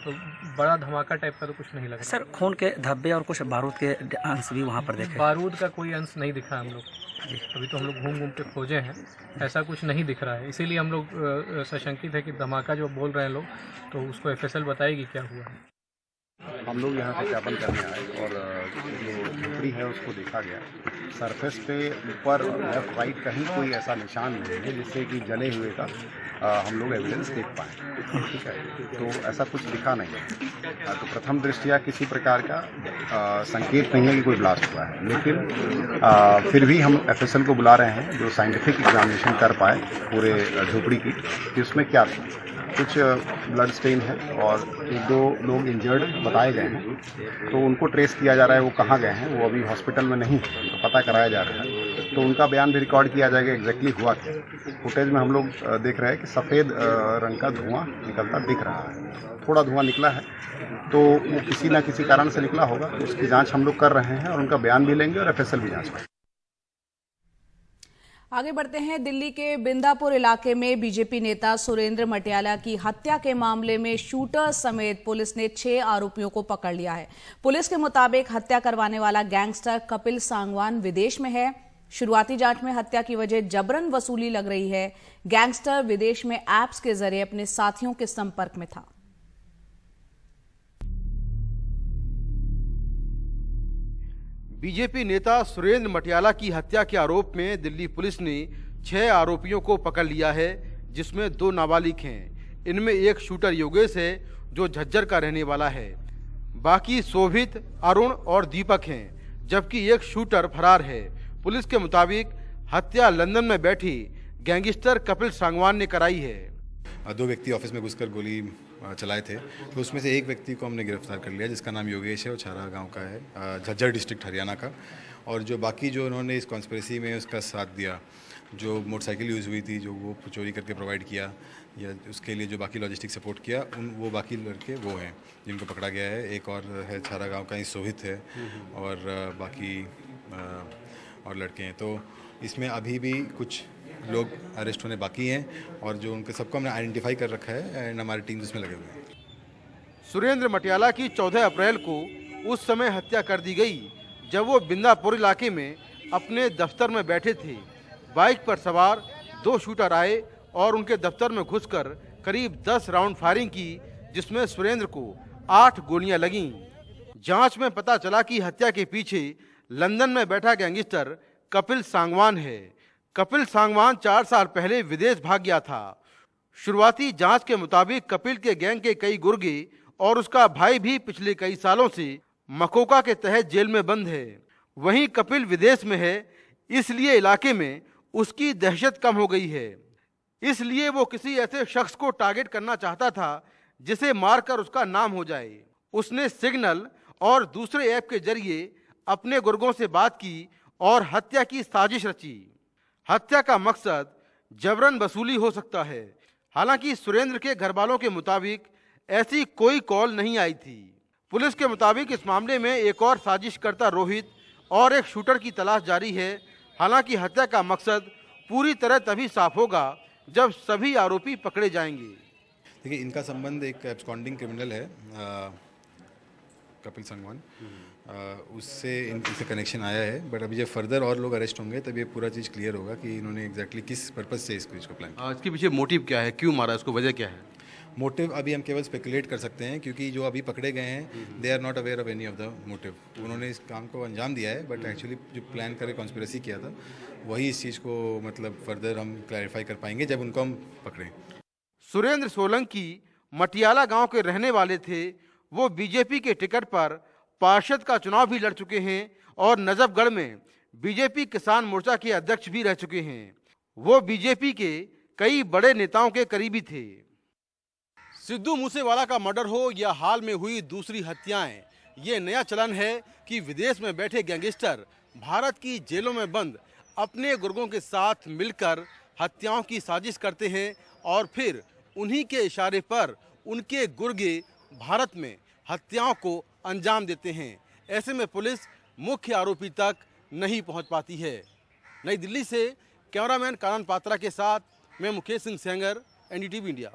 तो बड़ा धमाका टाइप का तो कुछ नहीं लग रहा। सर, खून के धब्बे और कुछ बारूद के अंश भी वहाँ पर देखे? बारूद का कोई अंश नहीं दिखा हम लोग। अभी तो हम लोग घूम के खोजे हैं, ऐसा कुछ नहीं दिख रहा है। इसीलिए हम लोग सशंकित है कि धमाका जो बोल रहे हैं लोग, तो उसको एफएसएल बताएगी क्या हुआ है। हम लोग यहाँ सत्यापन करने आए और जो झोपड़ी है उसको देखा गया। सरफेस पे ऊपर लेफ्ट राइट कहीं कोई ऐसा निशान नहीं है जिससे कि जले हुए का हम लोग एविडेंस देख पाएँ। ठीक है, तो ऐसा कुछ दिखा नहीं है। तो प्रथम दृष्टया किसी प्रकार का संकेत नहीं है कि कोई ब्लास्ट हुआ है, लेकिन फिर भी हम एफएसएल को बुला रहे हैं जो साइंटिफिक एग्जामिनेशन कर पाए पूरे झोपड़ी की कि उसमें क्या था। कुछ ब्लड स्टेन है और 1-2 लोग इंजर्ड बताए गए हैं, तो उनको ट्रेस किया जा रहा है वो कहाँ गए हैं। वो अभी हॉस्पिटल में नहीं, तो पता कराया जा रहा है, तो उनका बयान भी रिकॉर्ड किया जाएगा एग्जैक्टली हुआ क्या। फुटेज में हम लोग देख रहे हैं कि सफ़ेद रंग का धुआं निकलता दिख रहा है। थोड़ा धुआं निकला है, तो वो किसी न किसी कारण से निकला होगा, तो उसकी जाँच हम लोग कर रहे हैं और उनका बयान भी लेंगे और एफएसएल भी जाँच करेंगे। आगे बढ़ते हैं। दिल्ली के बिंदापुर इलाके में बीजेपी नेता सुरेंद्र मटियाला की हत्या के मामले में शूटर समेत पुलिस ने 6 आरोपियों को पकड़ लिया है। पुलिस के मुताबिक हत्या करवाने वाला गैंगस्टर कपिल सांगवान विदेश में है। शुरुआती जांच में हत्या की वजह जबरन वसूली लग रही है। गैंगस्टर विदेश में ऐप्स के जरिए अपने साथियों के संपर्क में था। बीजेपी नेता सुरेंद्र मटियाला की हत्या के आरोप में दिल्ली पुलिस ने 6 आरोपियों को पकड़ लिया है, जिसमें 2 नाबालिग हैं। इनमें एक शूटर योगेश है जो झज्जर का रहने वाला है। बाकी शोभित, अरुण और दीपक हैं, जबकि एक शूटर फरार है। पुलिस के मुताबिक हत्या लंदन में बैठी गैंगस्टर कपिल सांगवान ने कराई है। 2 व्यक्ति ऑफिस में घुसकर गोली चलाए थे, तो उसमें से एक व्यक्ति को हमने गिरफ्तार कर लिया जिसका नाम योगेश है और छारा गांव का है, झज्जर डिस्ट्रिक्ट हरियाणा का। और जो बाकी जो उन्होंने इस कॉन्स्पिरेसी में उसका साथ दिया, जो मोटरसाइकिल यूज़ हुई थी, जो वो चोरी करके प्रोवाइड किया या उसके लिए जो बाकी लॉजिस्टिक सपोर्ट किया, वो बाकी लड़के वो हैं जिनको पकड़ा गया है। एक और है छारा गाँव का ही शोभित है और बाकी और लड़के हैं। तो इसमें अभी भी कुछ लोग अरेस्ट होने बाकी हैं और जो उनके सबको हमने आइडेंटिफाई कर रखा है एंड हमारी टीम उसमें लगे हुए हैं। सुरेंद्र मटियाला की 14 अप्रैल को उस समय हत्या कर दी गई जब वो बिंदापुर इलाके में अपने दफ्तर में बैठे थे। बाइक पर सवार 2 शूटर आए और उनके दफ्तर में घुसकर करीब 10 राउंड फायरिंग की, जिसमें सुरेंद्र को 8 गोलियां लगीं। जांच में पता चला कि हत्या के पीछे लंदन में बैठा गैंगस्टर कपिल सांगवान है। कपिल सांगवान 4 साल पहले विदेश भाग गया था। शुरुआती जांच के मुताबिक कपिल के गैंग के कई गुर्गे और उसका भाई भी पिछले कई सालों से मकोका के तहत जेल में बंद है। वहीं कपिल विदेश में है, इसलिए इलाके में उसकी दहशत कम हो गई है। इसलिए वो किसी ऐसे शख्स को टारगेट करना चाहता था जिसे मारकर उसका नाम हो जाए। उसने सिग्नल और दूसरे ऐप के जरिए अपने गुर्गों से बात की और हत्या की साजिश रची। हत्या का मकसद जबरन वसूली हो सकता है। हालांकि सुरेंद्र के घर वालों के मुताबिक ऐसी कोई कॉल नहीं आई थी। पुलिस के मुताबिक इस मामले में एक और साजिशकर्ता रोहित और एक शूटर की तलाश जारी है। हालांकि हत्या का मकसद पूरी तरह तभी साफ होगा जब सभी आरोपी पकड़े जाएंगे। देखिए, इनका संबंध एक एब्सकॉन्डिंग क्रिमिनल है कपिल संगवान, उससे इनसे कनेक्शन आया है। बट अभी जब फर्दर और लोग अरेस्ट होंगे तब ये पूरा चीज़ क्लियर होगा कि इन्होंने एग्जैक्टली किस पर्पज से इस चीज़ को प्लान किया। इसके पीछे मोटिव क्या है, क्यों मारा, इसको वजह क्या है? मोटिव अभी हम केवल स्पेकुलेट कर सकते हैं, क्योंकि जो अभी पकड़े गए हैं they are not aware of any of the motive. उन्होंने इस काम को अंजाम दिया है, बट एक्चुअली जो प्लान करे कॉन्स्पिरेसी किया था वही इस चीज़ को मतलब फर्दर हम क्लैरिफाई कर पाएंगे जब उनको हम पकड़ें। सुरेंद्र सोलंकी मटियाला गांव के रहने वाले थे। वो बीजेपी के टिकट पर पार्षद का चुनाव भी लड़ चुके हैं और नजफगढ़ में बीजेपी किसान मोर्चा के अध्यक्ष भी रह चुके हैं। वो बीजेपी के कई बड़े नेताओं के करीबी थे। सिद्धू मूसेवाला का मर्डर हो या हाल में हुई दूसरी हत्याएं, ये नया चलन है कि विदेश में बैठे गैंगस्टर भारत की जेलों में बंद अपने गुर्गों के साथ मिलकर हत्याओं की साजिश करते हैं और फिर उन्हीं के इशारे पर उनके गुर्गे भारत में हत्याओं को अंजाम देते हैं। ऐसे में पुलिस मुख्य आरोपी तक नहीं पहुंच पाती है। नई दिल्ली से कैमरामैन कानन पात्रा के साथ मैं Mukesh Singh Sengar, NDTV India.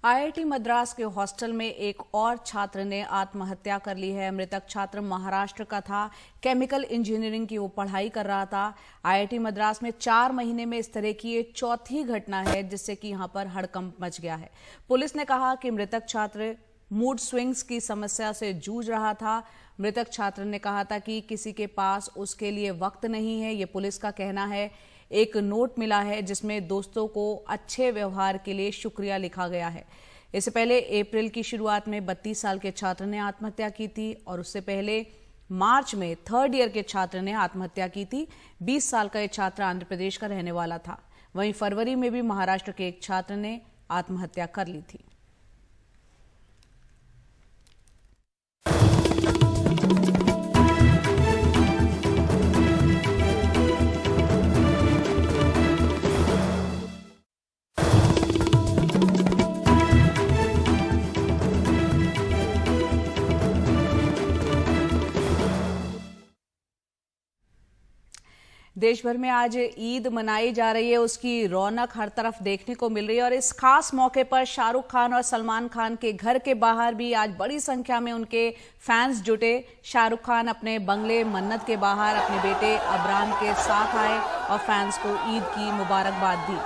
IIT Madras के हॉस्टल में एक और छात्र ने आत्महत्या कर ली है। मृतक छात्र महाराष्ट्र का था। केमिकल इंजीनियरिंग की वो पढ़ाई कर रहा था। आईआईटी मद्रास में 4 महीने में इस तरह की ये चौथी घटना है जिससे कि यहां पर हड़कंप मच गया है। पुलिस ने कहा कि मृतक छात्र मूड स्विंग्स की समस्या से जूझ रहा था। मृतक छात्र ने कहा था कि किसी के पास उसके लिए वक्त नहीं है, ये पुलिस का कहना है। एक नोट मिला है जिसमें दोस्तों को अच्छे व्यवहार के लिए शुक्रिया लिखा गया है। इससे पहले अप्रैल की शुरुआत में 32 साल के छात्र ने आत्महत्या की थी और उससे पहले मार्च में 3rd ईयर के छात्र ने आत्महत्या की थी। 20 साल का यह छात्र आंध्र प्रदेश का रहने वाला था। वहीं फरवरी में भी महाराष्ट्र के एक छात्र ने आत्महत्या कर ली थी। देश भर में आज ईद मनाई जा रही है। उसकी रौनक हर तरफ देखने को मिल रही है और इस खास मौके पर शाहरुख खान और सलमान खान के घर के बाहर भी आज बड़ी संख्या में उनके फैंस जुटे। शाहरुख खान अपने बंगले मन्नत के बाहर अपने बेटे अबराम के साथ आए और फैंस को ईद की मुबारकबाद दी।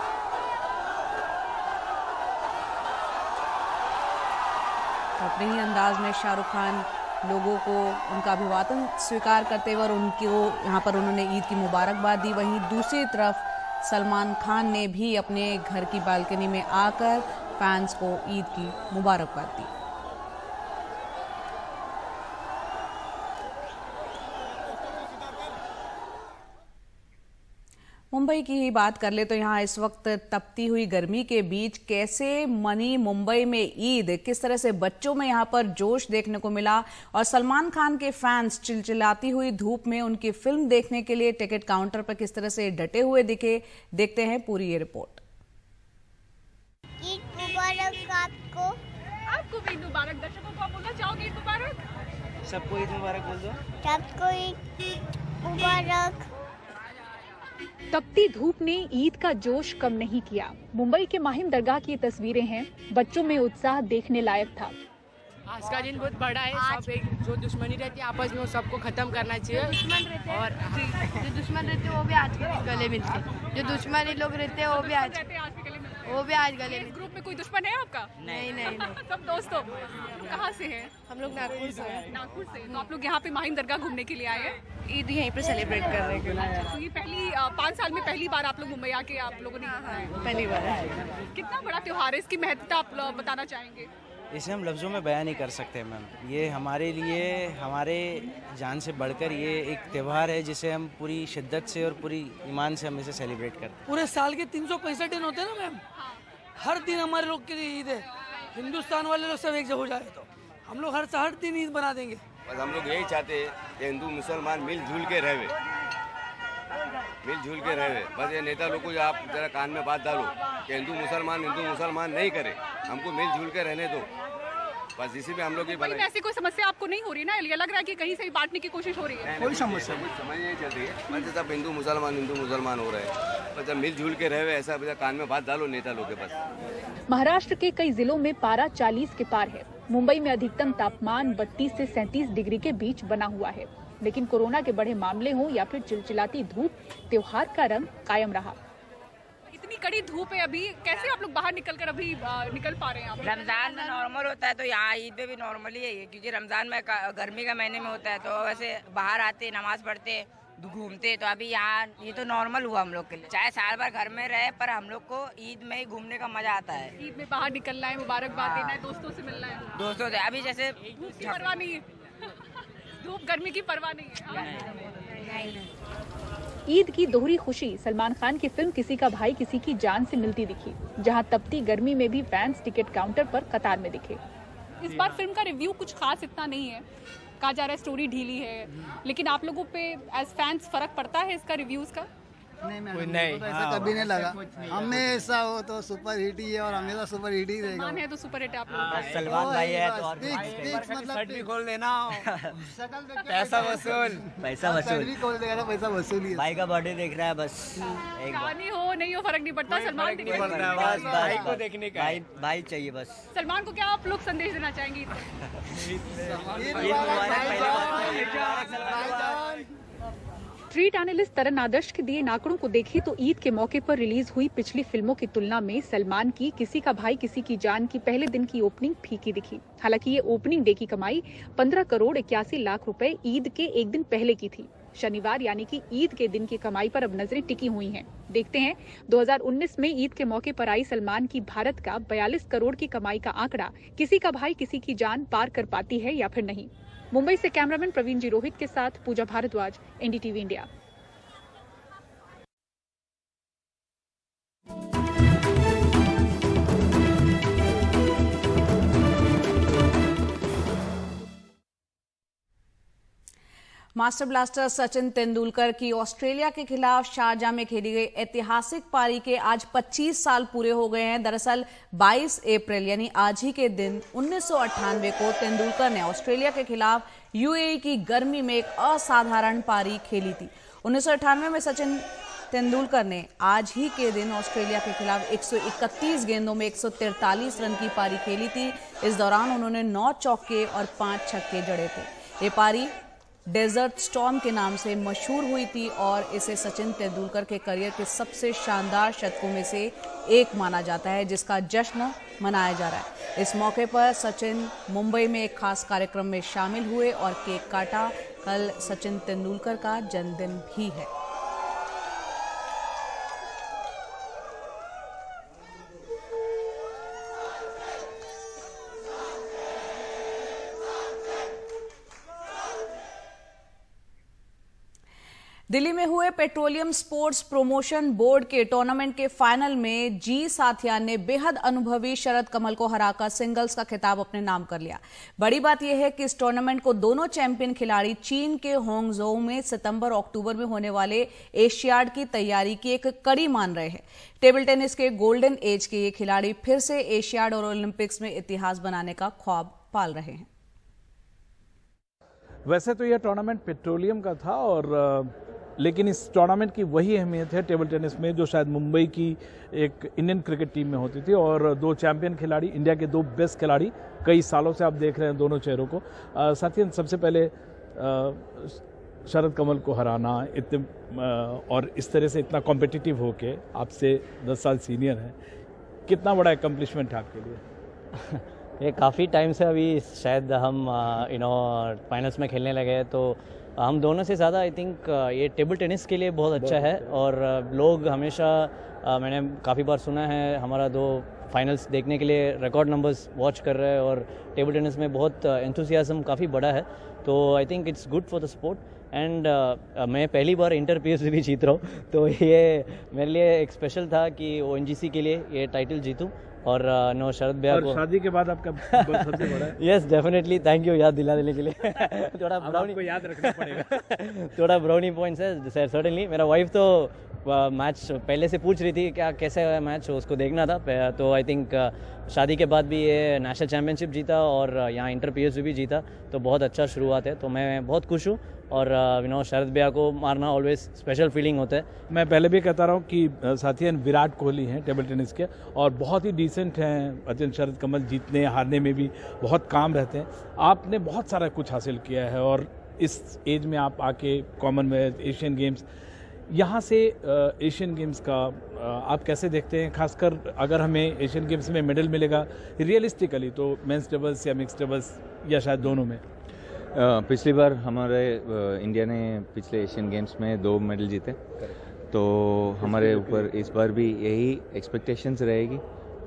अपने ही अंदाज में शाहरुख खान लोगों को उनका अभिवादन स्वीकार करते हुए और उनको यहाँ पर उन्होंने ईद की मुबारकबाद दी। वहीं दूसरी तरफ सलमान खान ने भी अपने घर की बालकनी में आकर फैंस को ईद की मुबारकबाद दी। मुंबई की ही बात कर ले तो यहाँ इस वक्त तपती हुई गर्मी के बीच कैसे मनी मुंबई में ईद, किस तरह से बच्चों में यहाँ पर जोश देखने को मिला और सलमान खान के फैंस चिलचिलाती हुई धूप में उनकी फिल्म देखने के लिए टिकट काउंटर पर किस तरह से डटे हुए दिखे। देखते हैं पूरी ये रिपोर्ट। ईद मुबारक आपको। आपको भी मुबारक। दर्शकों को आप बोलना चाहोगे ईद मुबारक? सबको ईद मुबारक बोल दो। सबको ईद मुबारक। तपती धूप ने ईद का जोश कम नहीं किया। मुंबई के माहिम दरगाह की तस्वीरें हैं। बच्चों में उत्साह देखने लायक था। आज का दिन बहुत बड़ा है। सब एक जो दुश्मनी रहती है आपस में वो सबको खत्म करना चाहिए। और जो दुश्मन रहते हैं वो भी आज के दिन गले मिलते हैं। जो दुश्मनी लोग रहते हैं वो भी आज गले मिलते। ग्रुप में कोई दुश्मन है आपका? नहीं नहीं नहीं, सब दोस्तों। कहाँ से हैं? हम लोग नागपुर से हैं। नागपुर से। तो आप लोग यहाँ पे माहिम दरगाह घूमने के लिए आए हैं? ईद यहीं पे सेलिब्रेट करने के लिए। तो ये पहली 5 साल में पहली बार आप लोग मुंबई आके आप लोगों ने पहली बार। कितना बड़ा त्योहार है, इसकी महत्ता आप बताना चाहेंगे? इसे हम लफ्ज़ों में बयान नहीं कर सकते मैम। ये हमारे लिए हमारे जान से बढ़कर ये एक त्यौहार है जिसे हम पूरी शिद्दत से और पूरी ईमान से हम इसे सेलिब्रेट करते हैं। पूरे साल के 365 दिन होते हैं ना मैम, हर दिन हमारे लोग के लिए ईद है। हिंदुस्तान वाले लोग सब एक जगह हो जाए तो हम लोग हर दिन ईद बना देंगे। बस हम लोग यही चाहते हैं कि हिंदू मुसलमान मिलजुल के रहे, बस ये नेता लोग को जो आप जरा कान में बात डालो कि हिंदू मुसलमान नहीं करे, हमको मिलजुल के रहने दो, बस इसी में हम लोग की ऐसी कोई समस्या आपको नहीं हो रही ना? ये लग रहा है कि कहीं से भी बांटने की कोशिश हो रही है। कोई समस्या समझ नहीं चल रही है, बस सब हिंदू मुसलमान हो रहे हैं, बस जब मिलजुल के रहे ऐसा कान में बात डालो नेता लोग के पास। महाराष्ट्र के कई जिलों में पारा 40 के पार है। मुंबई में अधिकतम तापमान 32 से 37 डिग्री के बीच बना हुआ है, लेकिन कोरोना के बढ़े मामले हों या फिर चिलचिलाती धूप, त्योहार का रंग कायम रहा। इतनी कड़ी धूप है, अभी कैसे आप लोग बाहर निकलकर अभी निकल पा रहे हैं? रमजान में नॉर्मल होता है तो यहाँ ईद में भी नॉर्मल ही है, क्योंकि रमजान में गर्मी का महीने में होता है तो वैसे बाहर आते नमाज पढ़ते घूमते, तो अभी यहाँ ये तो नॉर्मल हुआ हम लोग के लिए। चाहे साल भर घर में रहे पर हम लोग को ईद में ही घूमने का मजा आता है। ईद में बाहर निकलना है, मुबारकबाद देना है, दोस्तों से मिलना है। दोस्तों से अभी जैसे परवाह नहीं है, धूप गर्मी की परवाह नहीं है। ईद की दोहरी खुशी सलमान खान की फिल्म किसी का भाई किसी की जान से मिलती दिखी, जहां तपती गर्मी में भी फैंस टिकट काउंटर पर कतार में दिखे। इस बार फिल्म का रिव्यू कुछ खास इतना नहीं है, कहा जा रहा है स्टोरी ढीली है, लेकिन आप लोगों पे एज फैंस फर्क पड़ता है इसका रिव्यूज का? नहीं, तो ऐसा कभी नहीं लगा। हमेशा हो तो सुपर हिट ही है और हमेशा सुपर हिट ही रहेगा। है तो सुपर हिट आप लोग। सलमान भाई है तो मतलब शर्ट भी खोल देना, पैसा वसूल भी खोल देगा, पैसा वसूल ही। भाई का बर्थडे देख रहा है बस, कहानी हो नहीं हो फर्क नहीं पड़ता, सलमान बस भाई को देखने का भाई चाहिए बस। सलमान को क्या आप लोग संदेश देना चाहेंगे? स्ट्रीट एनालिस्ट तरन आदर्श के दिए आंकड़ों को देखें तो ईद के मौके पर रिलीज हुई पिछली फिल्मों की तुलना में सलमान की किसी का भाई किसी की जान की पहले दिन की ओपनिंग फीकी दिखी। हालांकि ये ओपनिंग डे की कमाई 15 करोड़ 81 लाख रुपए ईद के एक दिन पहले की थी। शनिवार यानी कि ईद के दिन की कमाई पर अब नजरें टिकी हुई हैं। देखते हैं 2019 में ईद के मौके पर आई सलमान की भारत का 42 करोड़ की कमाई का आंकड़ा किसी का भाई किसी की जान पार कर पाती है या फिर नहीं। मुंबई से कैमरामैन प्रवीण जी रोहित के साथ Pooja Bhardwaj, NDTV India. Master blaster Sachin Tendulkar की ऑस्ट्रेलिया के खिलाफ शारजाह में खेली गई ऐतिहासिक पारी के आज 25 साल पूरे हो गए हैं। दरअसल 22 अप्रैल यानी आज ही के दिन 1998 को तेंदुलकर ने ऑस्ट्रेलिया के खिलाफ यूएई की गर्मी में एक असाधारण पारी खेली थी। 1998 में सचिन तेंदुलकर ने आज ही के दिन ऑस्ट्रेलिया के खिलाफ 131 गेंदों में 143 रन की पारी खेली थी। इस दौरान उन्होंने 9 चौके और 5 छक्के जड़े थे। ये पारी डेजर्ट स्टॉर्म के नाम से मशहूर हुई थी और इसे सचिन तेंदुलकर के करियर के सबसे शानदार शतकों में से एक माना जाता है, जिसका जश्न मनाया जा रहा है। इस मौके पर सचिन मुंबई में एक खास कार्यक्रम में शामिल हुए और केक काटा। कल सचिन तेंदुलकर का जन्मदिन भी है। दिल्ली में हुए पेट्रोलियम स्पोर्ट्स प्रमोशन बोर्ड के टूर्नामेंट के फाइनल में जी साथिया ने बेहद अनुभवी शरद कमल को हराकर सिंगल्स का खिताब अपने नाम कर लिया। बड़ी बात यह है कि इस टूर्नामेंट को दोनों चैंपियन खिलाड़ी चीन के होंगझोउ में सितंबर अक्टूबर में होने वाले एशियाड की तैयारी की एक कड़ी मान रहे हैं। टेबल टेनिस के गोल्डन एज के ये खिलाड़ी फिर से एशियाड और ओलंपिक्स में इतिहास बनाने का ख्वाब पाल रहे हैं। वैसे तो यह टूर्नामेंट पेट्रोलियम का था और लेकिन इस टूर्नामेंट की वही अहमियत है टेबल टेनिस में जो शायद मुंबई की एक इंडियन क्रिकेट टीम में होती थी और दो चैंपियन खिलाड़ी, इंडिया के दो बेस्ट खिलाड़ी, कई सालों से आप देख रहे हैं दोनों चेहरों को। साथियों, सबसे पहले शरद कमल को हराना और इस तरह से इतना कॉम्पिटिटिव होके, आपसे 10 साल सीनियर है, कितना बड़ा एकम्प्लिशमेंट है आपके लिए? ये काफ़ी टाइम से अभी शायद हम फाइनल्स में खेलने लगे हैं, तो हम दोनों से ज़्यादा आई थिंक ये टेबल टेनिस के लिए बहुत अच्छा है। और लोग हमेशा मैंने काफ़ी बार सुना है हमारा दो फाइनल्स देखने के लिए रिकॉर्ड नंबर्स वॉच कर रहे हैं और टेबल टेनिस में बहुत एंथुसियाज्म काफ़ी बड़ा है, तो I think it's good for the sport. And मैं पहली बार इंटर PSV भी जीत रहा हूँ, तो ये मेरे लिए एक स्पेशल था कि ONGC के लिए ये टाइटल जीतूँ। और नो शरद भैया को शादी के बाद आपका सबसे बड़ा है। यस डेफिनेटली, थैंक यू याद दिलाने के लिए। थोड़ा ब्राउनी को याद रखना पड़ेगा। थोड़ा ब्राउनी पॉइंट्स है सर, सर्टेनली। मेरा वाइफ तो मैच पहले से पूछ रही थी क्या कैसे है मैच, उसको देखना था। तो आई थिंक शादी के बाद भी ये नेशनल चैम्पियनशिप जीता और यहाँ इंटर PSV भी जीता, तो बहुत अच्छा शुरुआत है। तो मैं बहुत खुश हूँ और शरद भैया को मारना ऑलवेज स्पेशल फीलिंग होता है। मैं पहले भी कहता रहा हूँ कि साथियन विराट कोहली हैं टेबल टेनिस के और बहुत ही डिसेंट हैं। अत्यंत शरद कमल जीतने हारने में भी बहुत काम रहते हैं। आपने बहुत सारा कुछ हासिल किया है और इस एज में आप आके कॉमनवेल्थ, एशियन गेम्स, यहाँ से एशियन गेम्स का आप कैसे देखते हैं? खासकर अगर हमें एशियन गेम्स में मेडल मिलेगा रियलिस्टिकली तो मेंस डबल्स या मिक्स डबल्स या शायद दोनों में। पिछली बार हमारे इंडिया ने पिछले एशियन गेम्स में 2 मेडल जीते, तो हमारे ऊपर इस बार भी यही एक्सपेक्टेशंस रहेगी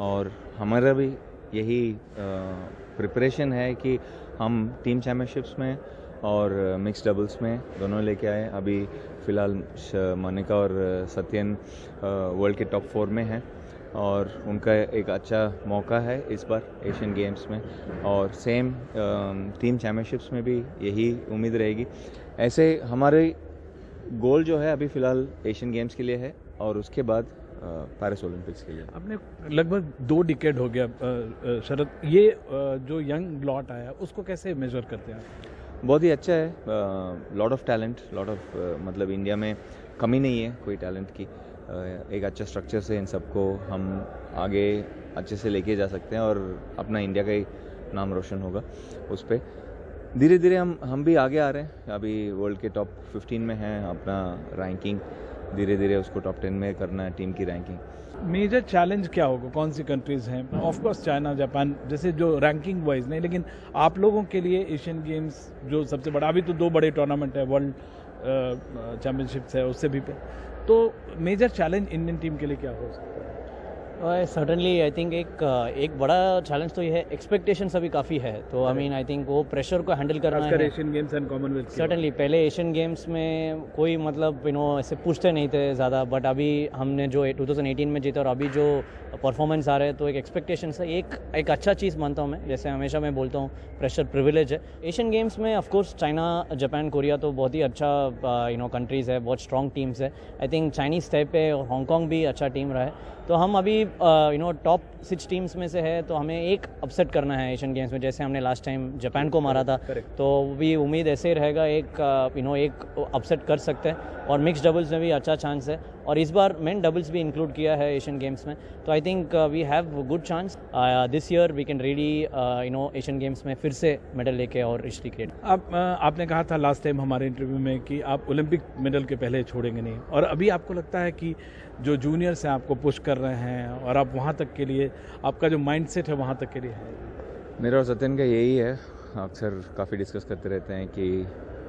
और हमारा भी यही प्रिपरेशन है कि हम टीम चैम्पियनशिप्स में और मिक्स डबल्स में दोनों लेके आए। अभी फ़िलहाल मोनिका और सत्यन वर्ल्ड के टॉप 4 में हैं और उनका एक अच्छा मौका है इस बार एशियन गेम्स में, और सेम टीम चैम्पियनशिप्स में भी यही उम्मीद रहेगी। ऐसे हमारे गोल जो है अभी फ़िलहाल एशियन गेम्स के लिए है और उसके बाद पेरिस ओलंपिक्स के लिए। आपने लगभग 2 डिकेड हो गया शरद, ये जो यंग लॉट आया उसको कैसे मेजर करते हैं? बहुत ही अच्छा है, lot of talent, lot of मतलब इंडिया में कमी नहीं है कोई टैलेंट की। एक अच्छा स्ट्रक्चर से इन सबको हम आगे अच्छे से लेके जा सकते हैं और अपना इंडिया का ही नाम रोशन होगा उस पर। धीरे धीरे हम भी आगे आ रहे हैं। अभी वर्ल्ड के टॉप 15 में हैं, अपना रैंकिंग धीरे धीरे उसको टॉप 10 में करना है, टीम की रैंकिंग। मेजर चैलेंज क्या होगा? कौन सी कंट्रीज हैं? ऑफ कोर्स चाइना, जापान जैसे जो रैंकिंग वाइज नहीं, लेकिन आप लोगों के लिए एशियन गेम्स जो सबसे बड़ा, अभी तो 2 बड़े टूर्नामेंट है, वर्ल्ड चैम्पियनशिप्स है, उससे भी तो मेजर चैलेंज इंडियन टीम के लिए क्या हो सकता है? सर्टनली आई थिंक एक बड़ा चैलेंज तो ये है, एक्सपेक्टेशंस अभी काफ़ी है, तो आई मीन आई थिंक वो प्रेशर को हैंडल करना है। Asian games and Commonwealth certainly पहले एशियन गेम्स में कोई मतलब ऐसे पूछते नहीं थे ज़्यादा, बट अभी हमने जो 2018 में जीता और अभी जो परफॉर्मेंस आ रहा है तो एक एक्सपेक्टेशन है, एक अच्छा चीज़ मानता हूँ मैं। जैसे हमेशा मैं बोलता हूँ प्रेशर प्रिविलेज है। एशियन गेम्स में ऑफकोर्स चाइना, जापान, कोरिया तो बहुत ही अच्छा कंट्रीज़ है, बहुत स्ट्रॉन्ग टीम्स है। आई थिंक चाइनीज़ टाइप और हांगकॉन्ग भी अच्छा टीम रहा है। तो हम अभी टॉप 6 टीम्स में से है, तो हमें एक अपसेट करना है एशियन गेम्स में, जैसे हमने लास्ट टाइम जापान को मारा था। तो भी उम्मीद ऐसे ही रहेगा, एक अपसेट कर सकते हैं। और मिक्स डबल्स में भी अच्छा चांस है और इस बार मेन डबल्स भी इंक्लूड किया है एशियन गेम्स में। तो I think we have good chance this year we can ready Asian Games में फिर से मेडल लेके और हिस्ट्री क्रिएट। आपने कहा था लास्ट टाइम हमारे इंटरव्यू में कि आप ओलंपिक मेडल के पहले छोड़ेंगे नहीं, और अभी आपको लगता है कि जो जूनियर्स हैं आपको पुश कर रहे हैं और आप वहाँ तक के लिए, आपका जो माइंडसेट है वहाँ तक के लिए है? मेरा और सत्यन का यही है, अक्सर काफ़ी डिस्कस करते रहते हैं कि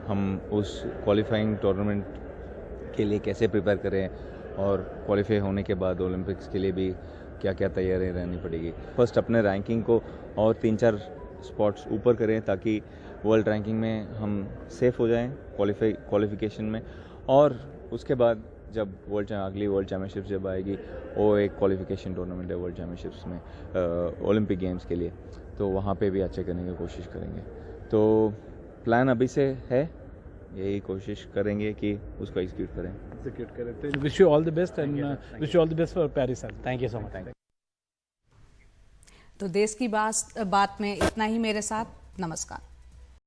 हम उस क्वालिफाइंग टूर्नामेंट के लिए कैसे प्रिपेयर करें और क्वालिफाई होने के बाद ओलंपिक्स के लिए भी क्या क्या तैयारी रहनी पड़ेगी। फर्स्ट अपने रैंकिंग को और 3-4 स्पॉट्स ऊपर करें ताकि वर्ल्ड रैंकिंग में हम सेफ हो जाएं क्वालिफिकेशन में, और उसके बाद जब अगली वर्ल्ड चैम्पियनशिप जब आएगी, वो एक क्वालिफिकेशन टूर्नामेंट है वर्ल्ड चैम्पियनशिप्स में ओलंपिक गेम्स के लिए, तो वहाँ पे भी अच्छे करने की कोशिश करेंगे। तो प्लान अभी से है, यही कोशिश करेंगे कि उसको एग्जीक्यूट करें। Wish you all the best and wish you all the best for Paris. Thank you so much. तो देश की बात में इतना ही मेरे साथ। नमस्कार।